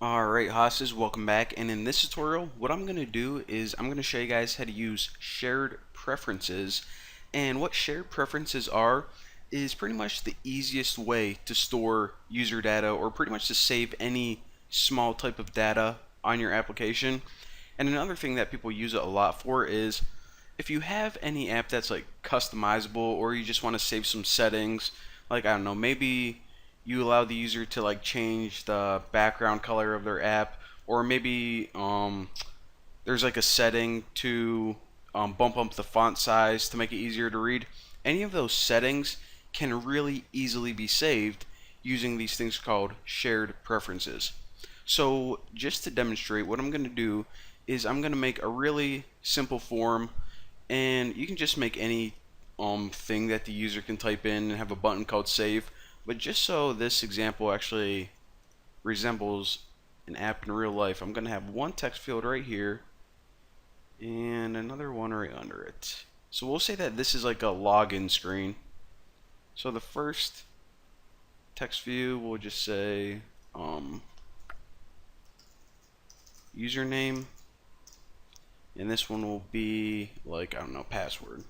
Alright, Hosses, welcome back. And in this tutorial, what I'm going to do is I'm going to show you guys how to use shared preferences. And what shared preferences are is pretty much the easiest way to store user data, or pretty much to save any small type of data on your application. And another thing that people use it a lot for is if you have any app that's like customizable, or you just want to save some settings, like I don't know, maybe you allow the user to like change the background color of their app, or maybe there's like a setting to bump up the font size to make it easier to read. Any of those settings can really easily be saved using these things called shared preferences. So just to demonstrate, what I'm going to do is I'm going to make a really simple form, and you can just make any thing that the user can type in and have a button called save. But just so this example actually resembles an app in real life, I'm going to have one text field right here and another one right under it. So we'll say that this is like a login screen. So the first text view will just say username, and this one will be like, I don't know, password.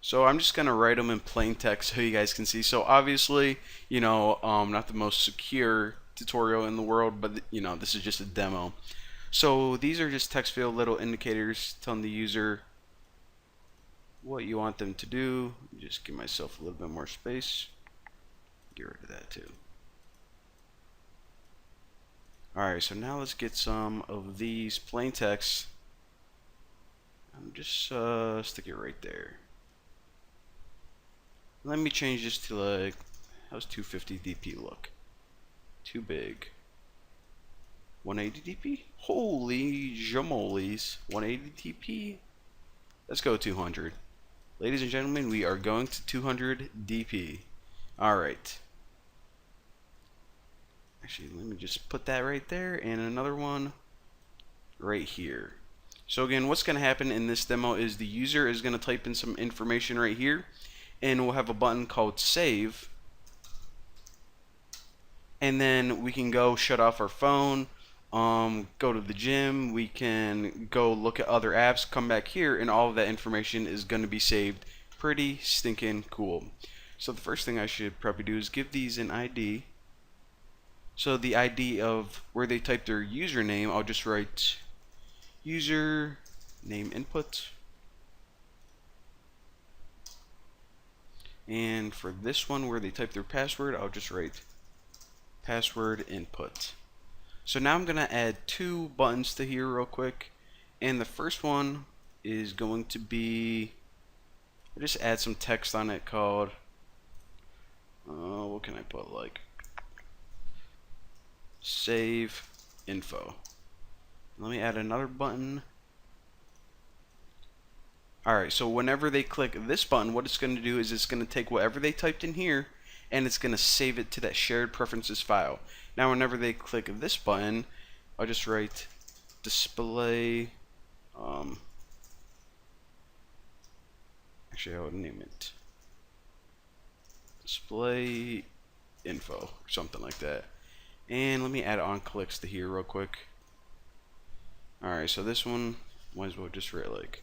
So I'm just gonna write them in plain text so you guys can see. So obviously, not the most secure tutorial in the world, but this is just a demo. So these are just text field little indicators telling the user what you want them to do. Just give myself a little bit more space. Get rid of that too. Alright, so now let's get some of these plain text. I'm just stick it right there. Let me change this to like, how's 250 dp look? Too big. 180 dp? Holy jamolies. 180 dp? Let's go 200. Ladies and gentlemen, we are going to 200 dp. Alright. Actually, let me just put that right there, and another one right here. So again, what's going to happen in this demo is the user is going to type in some information right here, and we'll have a button called save, and then we can go shut off our phone, go to the gym, we can go look at other apps, come back here, and all of that information is going to be saved. Pretty stinking cool. So the first thing I should probably do is give these an ID. So the ID of where they type their username, I'll just write user name input. And for this one where they type their password, I'll just write password input. So now I'm going to add two buttons to here real quick. And the first one is going to be, I'll just add some text on it called, what can I put, like, save info. Let me add another button. Alright, so whenever they click this button, what it's going to do is it's going to take whatever they typed in here, and it's going to save it to that shared preferences file. Now whenever they click this button, I'll just write display, actually I would name it display info or something like that. And let me add on clicks to here real quick. Alright, so this one might as well just write like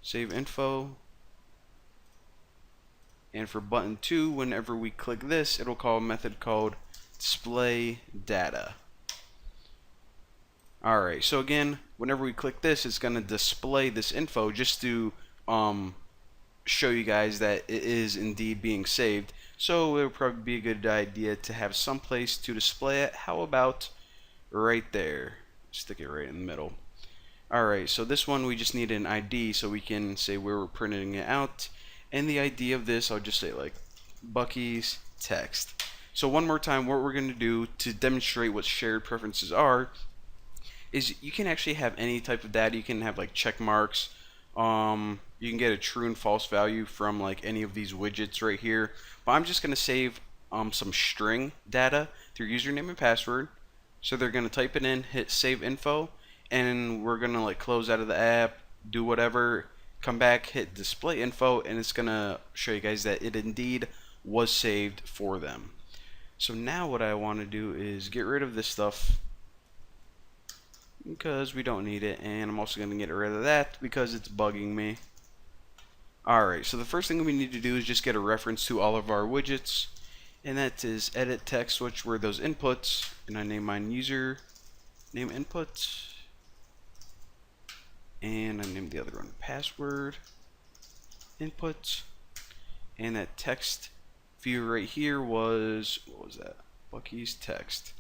save info. And for button 2, whenever we click this, it'll call a method called display data. Alright, so again, whenever we click this, it's going to display this info just to show you guys that it is indeed being saved. So it would probably be a good idea to have some place to display it. How about right there? Stick it right in the middle. Alright, so this one we just need an ID so we can say where we're printing it out. And the ID of this, I'll just say like Bucky's text. So one more time, what we're going to do to demonstrate what shared preferences are is you can actually have any type of data. You can have like check marks. You can get a true and false value from like any of these widgets right here. But I'm just going to save some string data through username and password. So they're going to type it in, hit save info, and we're going to like close out of the app, do whatever, come back, hit display info, and it's going to show you guys that it indeed was saved for them. So now what I want to do is get rid of this stuff because we don't need it, and I'm also going to get rid of that because it's bugging me. Alright, so the first thing we need to do is just get a reference to all of our widgets, and that is edit text, which were those inputs, and I name mine user name input, and I named the other one password input, and that text view right here was, what was that? Bucky's text.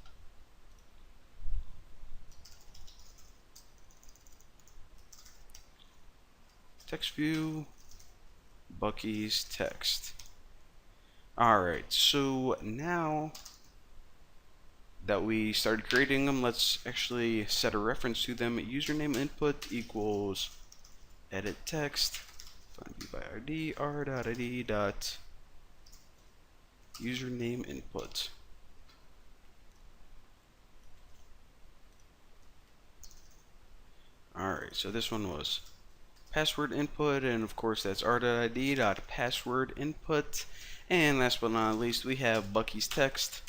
Text view, Bucky's text. Alright, so now that we started creating them, let's actually set a reference to them. Username input equals edit text, find view by ID, r.id dot username input. Alright, so this one was password input, and of course that's r.id dot password input. And last but not least, we have Bucky's text,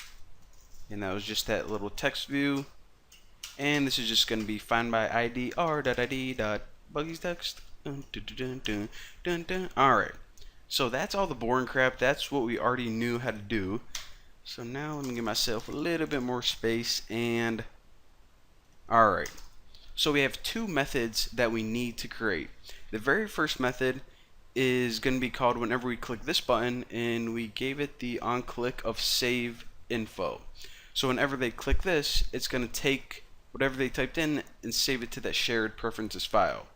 and that was just that little text view. And this is just going to be find by ID r.id dot Bucky's text. Alright, so that's all the boring crap. That's what we already knew how to do. So now let me give myself a little bit more space. And alright, so we have two methods that we need to create. The very first method is going to be called whenever we click this button, and we gave it the on click of save info. So whenever they click this, it's going to take whatever they typed in and save it to that shared preferences file.